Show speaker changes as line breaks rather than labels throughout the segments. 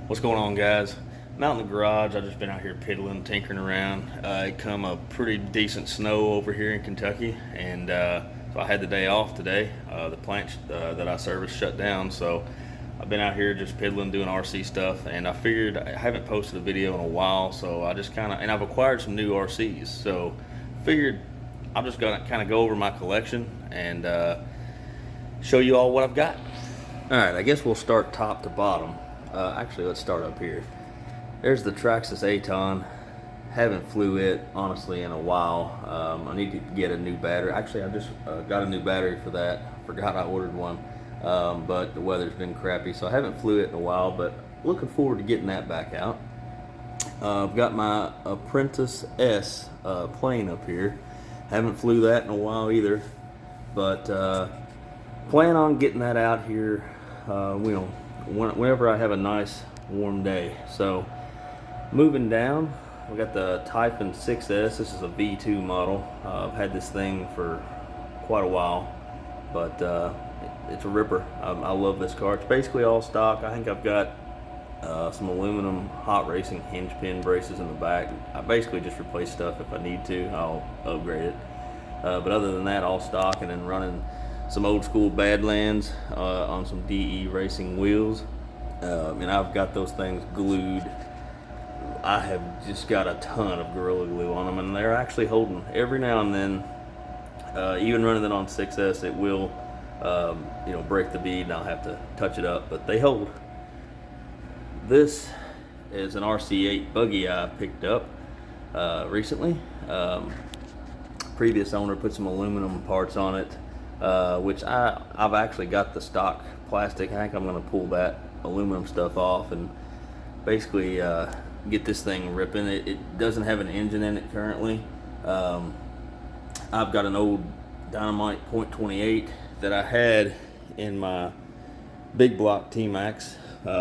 What's going on, guys? I'm out in the garage. I've just been out here piddling, tinkering around. It come a pretty decent snow over here in Kentucky, and so I had the day off today. The plant that I service shut down, so I've been out here just piddling, doing RC stuff, and I figured I haven't posted a video in a while, so I just and I've acquired some new RCs, so figured I'm just gonna kind of go over my collection and show you all what I've got. All right, I guess we'll start top to bottom. Actually, let's start up here. There's the Traxxas E. Haven't flew it, honestly, in a while. I need to get a new battery. Actually, I just got a new battery for that. Forgot I ordered one, but the weather's been crappy, so I haven't flew it in a while, but looking forward to getting that back out. I've got my Apprentice S plane up here. Haven't flew that in a while either, but plan on getting that out here, whenever I have a nice warm day. So moving down, we got the Typhon 6S. This is a V2 model. I've had this thing for quite a while, but it's a ripper. I love this car. It's basically all stock. I think I've got some aluminum hot racing hinge pin braces in the back. I basically just replace stuff if I need to. I'll upgrade it. But other than that, all stock, and then running some old school Badlands on some DE racing wheels. And I've got those things glued. I have just got a ton of Gorilla Glue on them, and they're actually holding. Every now and then, even running it on 6S, it will break the bead and I'll have to touch it up, but they hold. This is an RC8 Buggy I picked up recently. Previous owner put some aluminum parts on it, which I've actually got the stock plastic. I think I'm going to pull that aluminum stuff off and basically get this thing ripping. It doesn't have an engine in it currently. I've got an old Dynamite .28 that I had in my big block T-Max.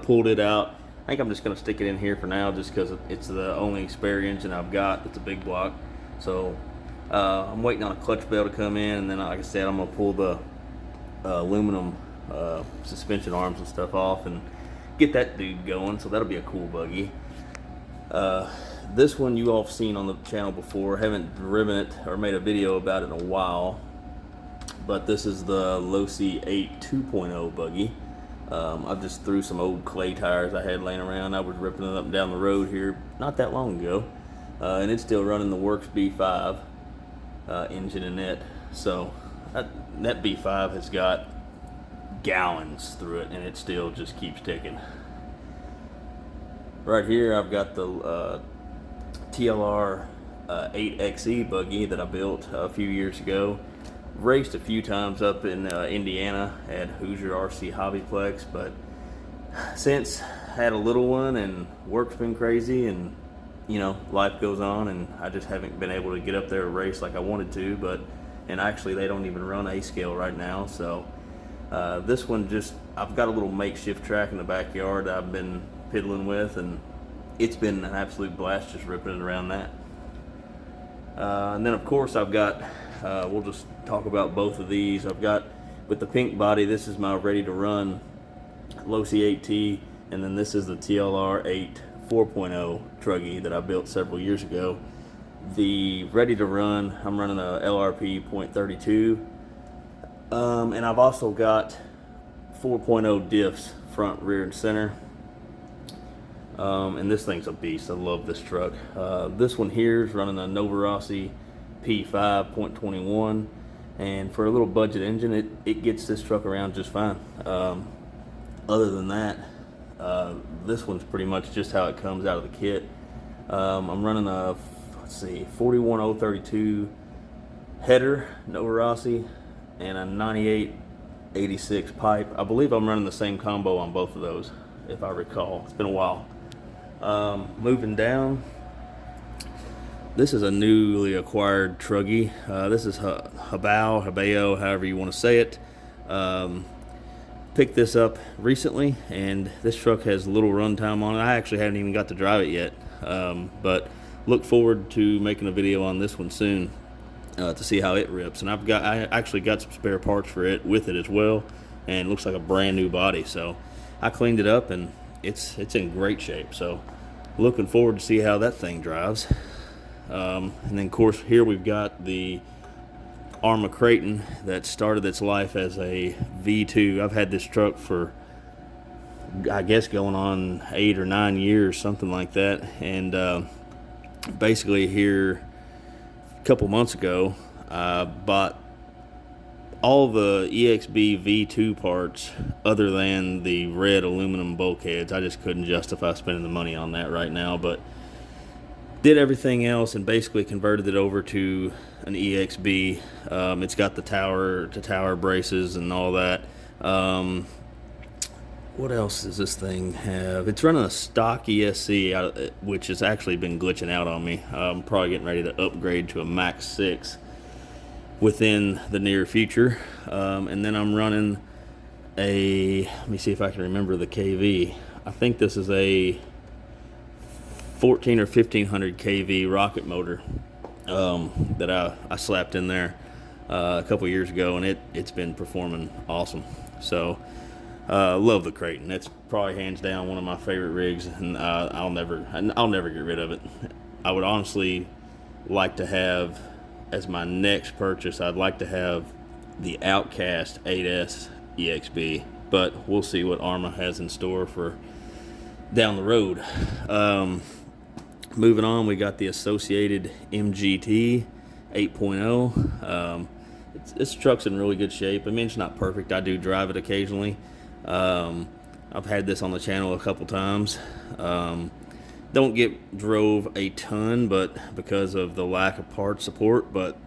Pulled it out. I think I'm just going to stick it in here for now, just because it's the only spare engine I've got that's a big block. So I'm waiting on a clutch bell to come in, and then, like I said, I'm going to pull the aluminum suspension arms and stuff off and get that dude going. So that'll be a cool buggy. This one you all have seen on the channel before. Haven't driven it or made a video about it in a while, but this is the Losi 8 2.0 buggy. I just threw some old clay tires I had laying around. I was ripping it up and down the road here not that long ago, and it's still running the Works B5 engine in it. So that B5 has got gallons through it, and it still just keeps ticking. Right here I've got the TLR 8XE buggy that I built a few years ago. Raced a few times up in Indiana at Hoosier RC Hobbyplex, but since had a little one and work's been crazy, and life goes on, and I just haven't been able to get up there to race like I wanted to. And actually they don't even run A scale right now, so this one, I've got a little makeshift track in the backyard that I've been piddling with, and it's been an absolute blast just ripping it around that. And then of course I've got, we'll just talk about both of these. I've got, with the pink body, this is my ready to run Losi 8T, and then this is the TLR 8 4.0 truggy that I built several years ago. The ready to run, I'm running a LRP .32, and I've also got 4.0 diffs, front, rear, and center. And this thing's a beast. I love this truck. This one here is running a Novarossi P5 .21, and for a little budget engine, it gets this truck around just fine. Other than that, this one's pretty much just how it comes out of the kit. I'm running a 41032 header Novarossi and a 9886 pipe. I believe I'm running the same combo on both of those, if I recall. It's been a while. Moving down, this is a newly acquired truggy. This is Hobo, however you want to say it. Picked this up recently, and this truck has little runtime on it. I actually haven't even got to drive it yet, but look forward to making a video on this one soon to see how it rips. And I actually got some spare parts for it with it as well, and it looks like a brand new body. So I cleaned it up and it's in great shape. So looking forward to see how that thing drives. And then of course here we've got the Arma Kraton that started its life as a V2. I've had this truck for, I guess, going on 8 or 9 years, something like that. And basically here a couple months ago, I bought all the EXB V2 parts other than the red aluminum bulkheads. I just couldn't justify spending the money on that right now, but did everything else and basically converted it over to an EXB. It's got the tower braces and all that. What else does this thing have? It's running a stock ESC, which has actually been glitching out on me. I'm probably getting ready to upgrade to a Max 6 within the near future. And then I'm running let me see if I can remember the KV. I think this is a 14 or 1500 kV rocket motor that I slapped in there a couple years ago, and it's been performing awesome. So love the Kraton. It's probably hands down one of my favorite rigs, and I'll never get rid of it. I would honestly like to have, as my next purchase, I'd like to have the Outcast 8S EXB, but we'll see what Arma has in store for down the road. Moving on, we got the Associated MGT 8.0. This truck's in really good shape. I mean, it's not perfect. I do drive it occasionally. I've had this on the channel a couple times. Don't get drove a ton, but because of the lack of part support, but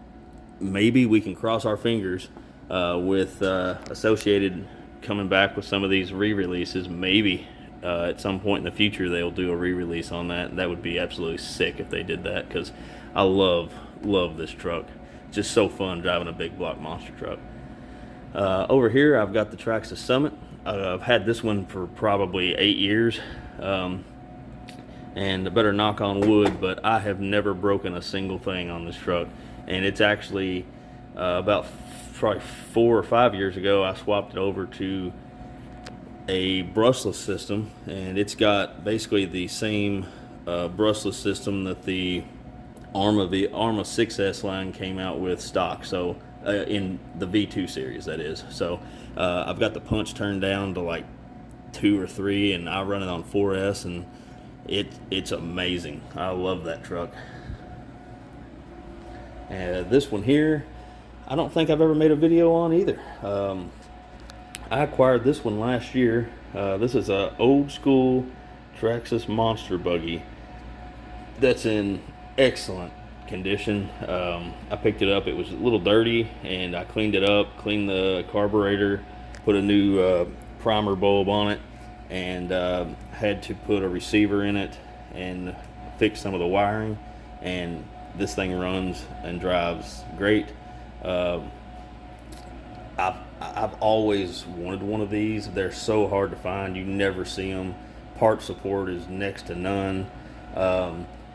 maybe we can cross our fingers with Associated coming back with some of these re-releases. Maybe at some point in the future they'll do a re-release on that. That would be absolutely sick if they did that, because I love this truck. It's just so fun driving a big block monster truck. Over here I've got the Traxxas Summit. I've had this one for probably 8 years, and I better knock on wood, but I have never broken a single thing on this truck. And it's actually about probably 4 or 5 years ago I swapped it over to a brushless system, and it's got basically the same brushless system that the Arma 6S line came out with stock, so in the V2 series, that is. So I've got the punch turned down to like 2 or 3, and I run it on 4S, and it's amazing. I love that truck. And this one here, I don't think I've ever made a video on either. I acquired this one last year. This is a old school Traxxas monster buggy that's in excellent condition. I picked it up. It was a little dirty, and I cleaned it up, cleaned the carburetor, put a new primer bulb on it, and had to put a receiver in it and fix some of the wiring, and this thing runs and drives great. I've always wanted one of these. They're so hard to find. You never see them. Part support is next to none.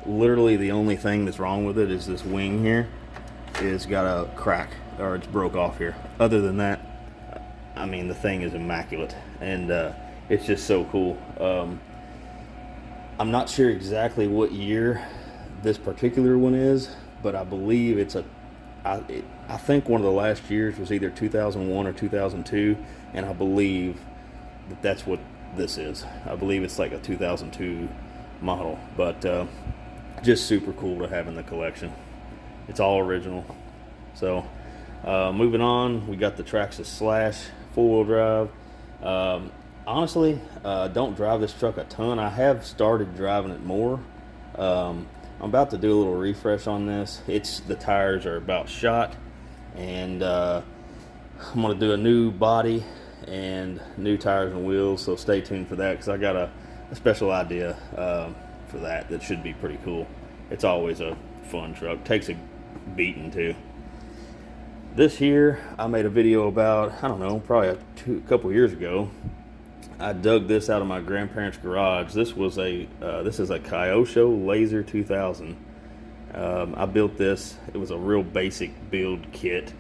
Literally the only thing that's wrong with it is this wing here. It's got a crack, or it's broke off here. Other than that, I mean, the thing is immaculate, and it's just so cool. I'm not sure exactly what year this particular one is, but I believe it's I think one of the last years was either 2001 or 2002, and I believe that that's what this is. I believe it's like a 2002 model, but just super cool to have in the collection. It's all original. So moving on, we got the Traxxas Slash 4-wheel drive. Honestly, don't drive this truck a ton. I have started driving it more. I'm about to do a little refresh on this. The tires are about shot, and I'm going to do a new body and new tires and wheels, so stay tuned for that, because I got a special idea for that should be pretty cool. It's always a fun truck. Takes a beating too. This here I made a video about, I don't know, probably a couple years ago. I dug this out of my grandparents' garage. This is a Kyosho Laser 2000. I built this. It was a real basic build kit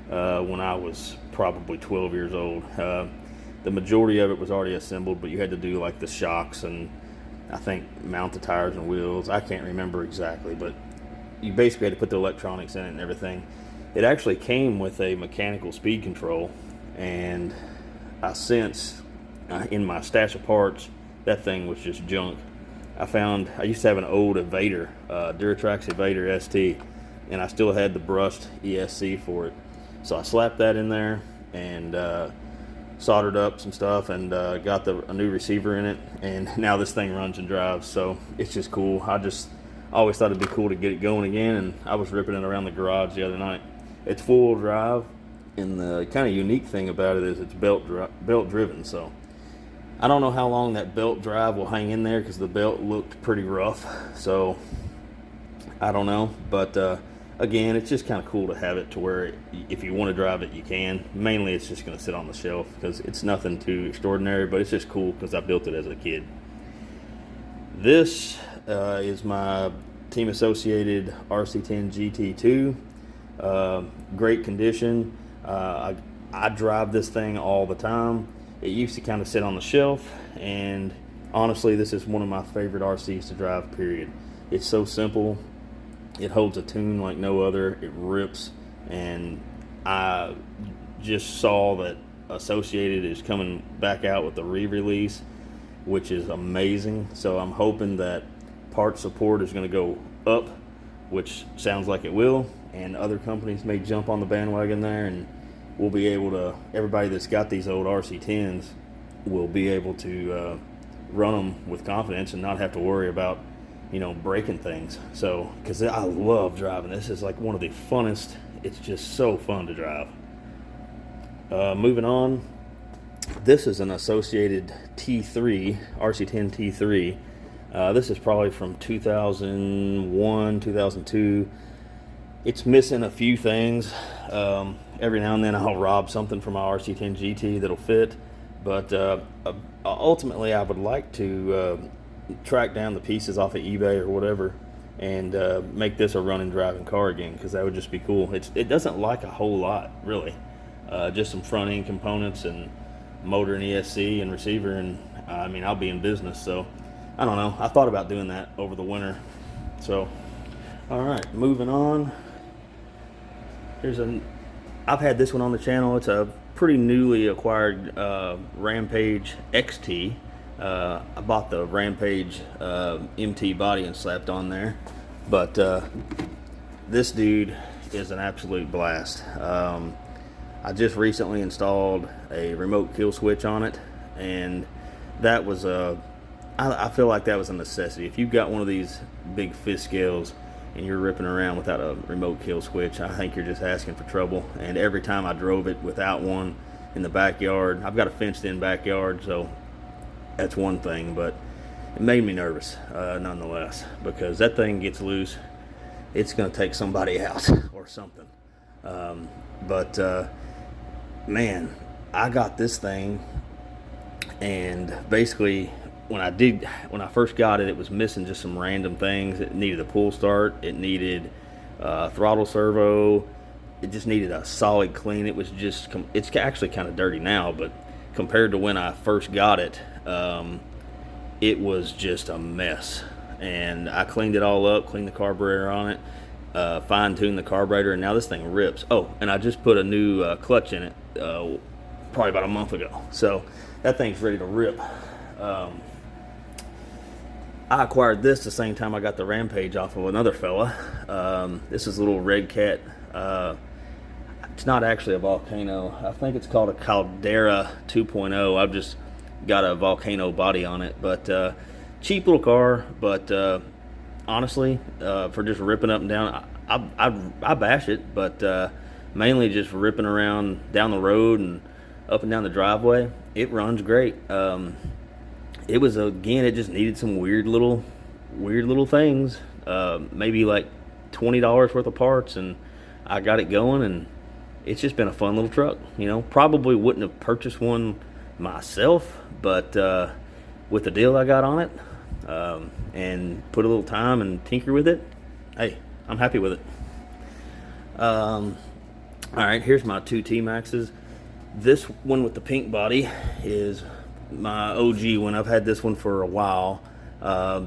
when I was probably 12 years old. the majority of it was already assembled, but you had to do like the shocks and I think mount the tires and wheels. I can't remember exactly, but you basically had to put the electronics in it and everything. It actually came with a mechanical speed control, and I since in my stash of parts, that thing was just junk. I used to have an old Evader, Traxxas Evader ST, and I still had the brushed ESC for it. So I slapped that in there and soldered up some stuff and got a new receiver in it, and now this thing runs and drives. So it's just cool. I always thought it'd be cool to get it going again, and I was ripping it around the garage the other night. It's full drive, and the kind of unique thing about it is it's belt driven. So I don't know how long that belt drive will hang in there because the belt looked pretty rough. So I don't know, but again, it's just kind of cool to have it to where if you want to drive it, you can. Mainly, it's just going to sit on the shelf because it's nothing too extraordinary, but it's just cool because I built it as a kid. This is my Team Associated RC10 GT2. Great condition. I drive this thing all the time. It used to kind of sit on the shelf, and honestly, this is one of my favorite RCs to drive, period. It's so simple. It holds a tune like no other. It rips, and I just saw that Associated is coming back out with the re-release, which is amazing. So I'm hoping that part support is going to go up, which sounds like it will, and other companies may jump on the bandwagon there, and we'll be able to, everybody that's got these old RC10s will be able to run them with confidence and not have to worry about, breaking things. So, because I love driving. This is like one of the funnest. It's just so fun to drive. Moving on, this is an Associated T3, RC10 T3. This is probably from 2001, 2002. It's missing a few things. Every now and then I'll rob something from my RC10 GT that'll fit, but ultimately I would like to track down the pieces off of eBay or whatever and make this a running driving car again, because that would just be cool. It doesn't like a whole lot, really. Just some front end components and motor and ESC and receiver, and I'll be in business. So I don't know, I thought about doing that over the winter. So alright, moving on. I've had this one on the channel. It's a pretty newly acquired Rampage XT. I bought the Rampage MT body and slapped on there, but this dude is an absolute blast. I just recently installed a remote kill switch on it, and that was I feel like that was a necessity. If you've got one of these big fist scales and you're ripping around without a remote kill switch, I think you're just asking for trouble. And every time I drove it without one in the backyard, I've got a fenced in backyard, so that's one thing, but it made me nervous nonetheless, because that thing gets loose, it's going to take somebody out or something. Man, I got this thing, and basically when I first got it, it was missing just some random things. It needed a pull start, it needed throttle servo, it just needed a solid clean. It was just, it's actually kind of dirty now, but compared to when I first got it, it was just a mess. And I cleaned it all up, cleaned the carburetor on it, fine-tuned the carburetor, and now this thing rips. Oh, and I just put a new clutch in it probably about a month ago, so that thing's ready to rip. I acquired this the same time I got the Rampage off of another fella. This is a little Red Cat. It's not actually a Volcano. I think it's called a Caldera 2.0. I've just got a Volcano body on it, but cheap little car. But honestly, for just ripping up and down, I bash it, but mainly just ripping around down the road and up and down the driveway. It runs great. It was, again, it just needed some weird little things, maybe like $20 worth of parts, and I got it going, and it's just been a fun little truck. Probably wouldn't have purchased one myself, but with the deal I got on it, and put a little time and tinker with it, hey, I'm happy with it. All right, here's my two T-Maxes. This one with the pink body is my OG one. I've had this one for a while.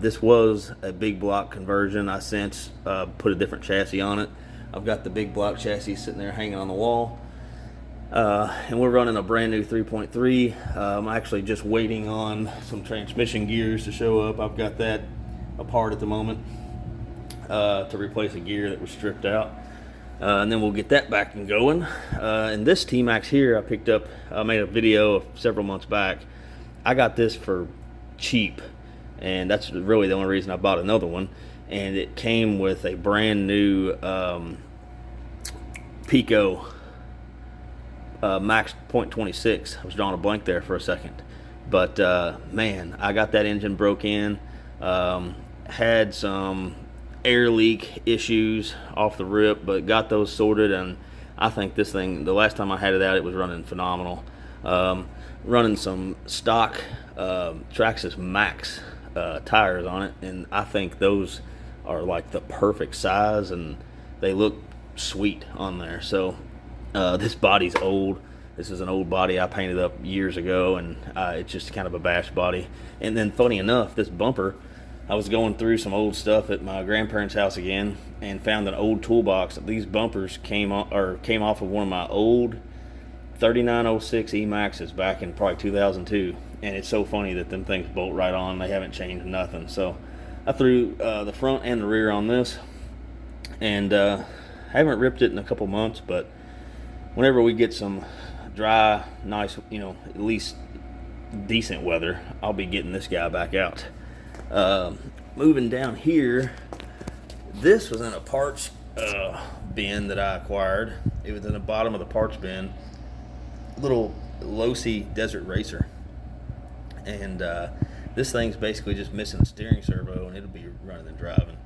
This was a big block conversion. I since put a different chassis on it. I've got the big block chassis sitting there hanging on the wall. And we're running a brand new 3.3. I'm actually just waiting on some transmission gears to show up. I've got that apart at the moment to replace a gear that was stripped out. And then we'll get that back and going. And this T-Max here I picked up, I made a video several months back. I got this for cheap, and that's really the only reason I bought another one. And it came with a brand new Pico Max .26. I was drawing a blank there for a second. But man, I got that engine broke in. Had some air leak issues off the rip, but got those sorted, and I think this thing, the last time I had it out, it was running phenomenal. Running some stock Traxxas Max tires on it, and I think those are like the perfect size, and they look sweet on there. So this body's old. This is an old body I painted up years ago, and it's just kind of a bash body. And then funny enough, this bumper, I was going through some old stuff at my grandparents' house again and found an old toolbox. These bumpers came off of one of my old 3906 E-Maxes back in probably 2002. And it's so funny that them things bolt right on. They haven't changed nothing. So I threw the front and the rear on this, and I haven't ripped it in a couple months, but whenever we get some dry, nice, at least decent weather, I'll be getting this guy back out. Moving down here, this was in a parts bin that I acquired. It was in the bottom of the parts bin, little Losi Desert Racer, and this thing's basically just missing a steering servo, and it'll be running and driving.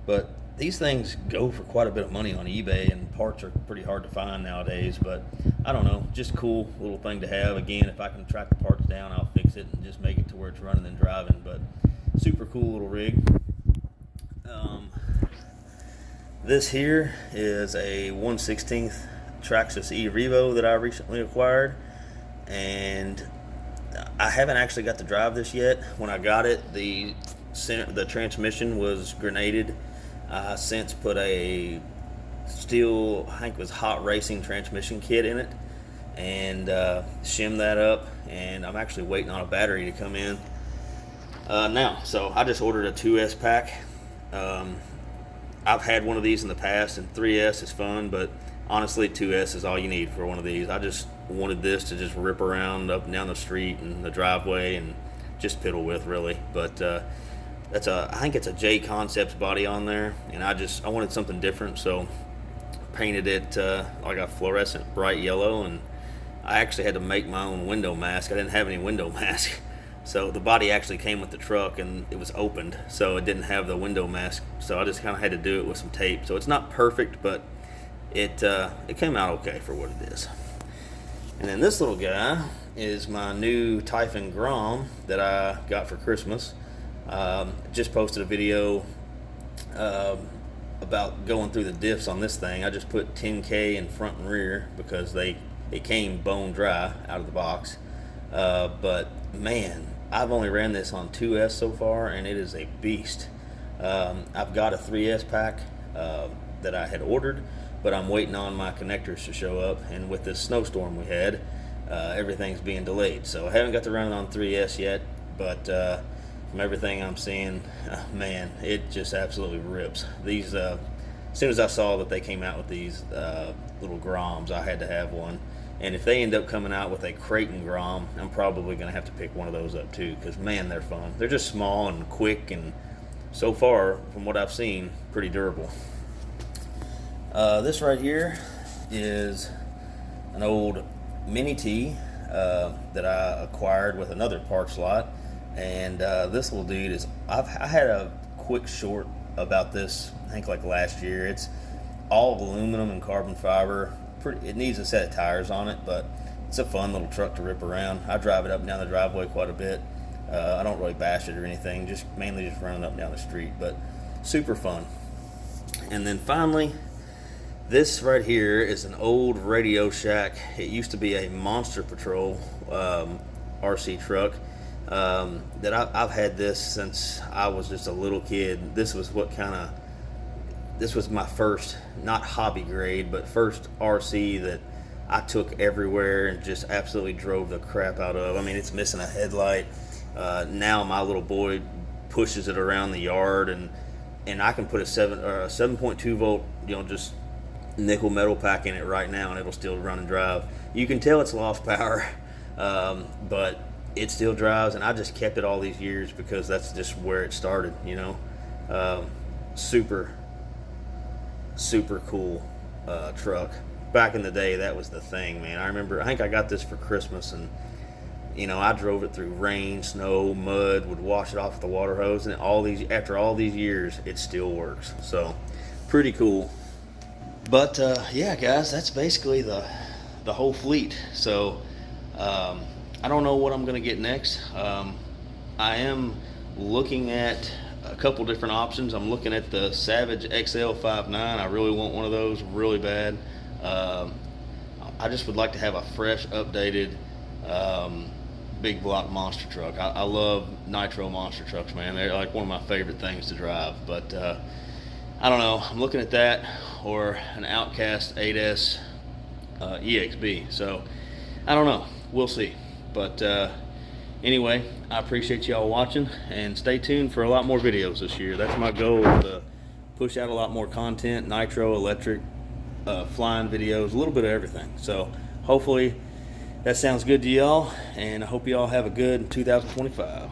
But these things go for quite a bit of money on eBay, and parts are pretty hard to find nowadays. But I don't know, just a cool little thing to have. Again, if I can track the parts down, I'll fix it and just make it to where it's running and driving. But super cool little rig. This here is a 1/16 Traxxas E Revo that I recently acquired, and I haven't actually got to drive this yet. When I got it, the transmission was grenaded. I since put a steel, I think it was hot racing transmission kit in it, and shimmed that up, and I'm actually waiting on a battery to come in now. So I just ordered a 2S pack. I've had one of these in the past, and 3S is fun, but honestly 2S is all you need for one of these. I just wanted this to just rip around up and down the street and the driveway and just piddle with, really. But I think it's a J Concepts body on there, and I wanted something different, so painted it like a fluorescent bright yellow, and I actually had to make my own window mask. I didn't have any window mask. So the body actually came with the truck, and it was opened, so it didn't have the window mask. So I just kind of had to do it with some tape. So it's not perfect, but it came out okay for what it is. And then this little guy is my new Typen Grom that I got for Christmas. Just posted a video about going through the diffs on this thing. I just put 10K in front and rear because it came bone dry out of the box. But man, I've only ran this on 2S so far, and it is a beast. I've got a 3S pack that I had ordered, but I'm waiting on my connectors to show up, and with this snowstorm we had, everything's being delayed. So I haven't got to run it on 3S yet, but from everything I'm seeing, man, it just absolutely rips. These, as soon as I saw that they came out with these little Groms, I had to have one. And if they end up coming out with a Kraton Grom, I'm probably going to have to pick one of those up too, because man, they're fun. They're just small and quick, and so far, from what I've seen, pretty durable. This right here is an old Mini T that I acquired with another parts lot, and this little dude is, I had a quick short about this, I think like last year. It's all aluminum and carbon fiber. It needs a set of tires on it, but it's a fun little truck to rip around. I drive it up and down the driveway quite a bit. I don't really bash it or anything, just mainly just running up and down the street, but super fun. And then finally, This right here is an old Radio Shack. It used to be a Monster Patrol RC truck. That I've had this since I was just a little kid. This was my first, not hobby grade, but first RC that I took everywhere and just absolutely drove the crap out of. I mean, it's missing a headlight. Now my little boy pushes it around the yard, and I can put a 7.2 volt, just nickel metal pack in it right now, and it'll still run and drive. You can tell it's lost power, but it still drives, and I just kept it all these years because that's just where it started. Super cool truck. Back in the day, that was the thing, man. I think I got this for Christmas, and I drove it through rain, snow, mud, would wash it off with the water hose, and after all these years, it still works. So, pretty cool. But yeah, guys, that's basically the whole fleet. So, I don't know what I'm gonna get next. I am looking at a couple different options. I'm looking at the Savage XL59. I really want one of those really bad. I just would like to have a fresh, updated big block monster truck. I love nitro monster trucks, man. They're like one of my favorite things to drive. But I don't know. I'm looking at that or an Outcast 8S EXB. So I don't know. We'll see. But anyway, I appreciate y'all watching, and stay tuned for a lot more videos this year. That's my goal, to push out a lot more content, nitro, electric, flying videos, a little bit of everything. So hopefully that sounds good to y'all, and I hope y'all have a good 2025.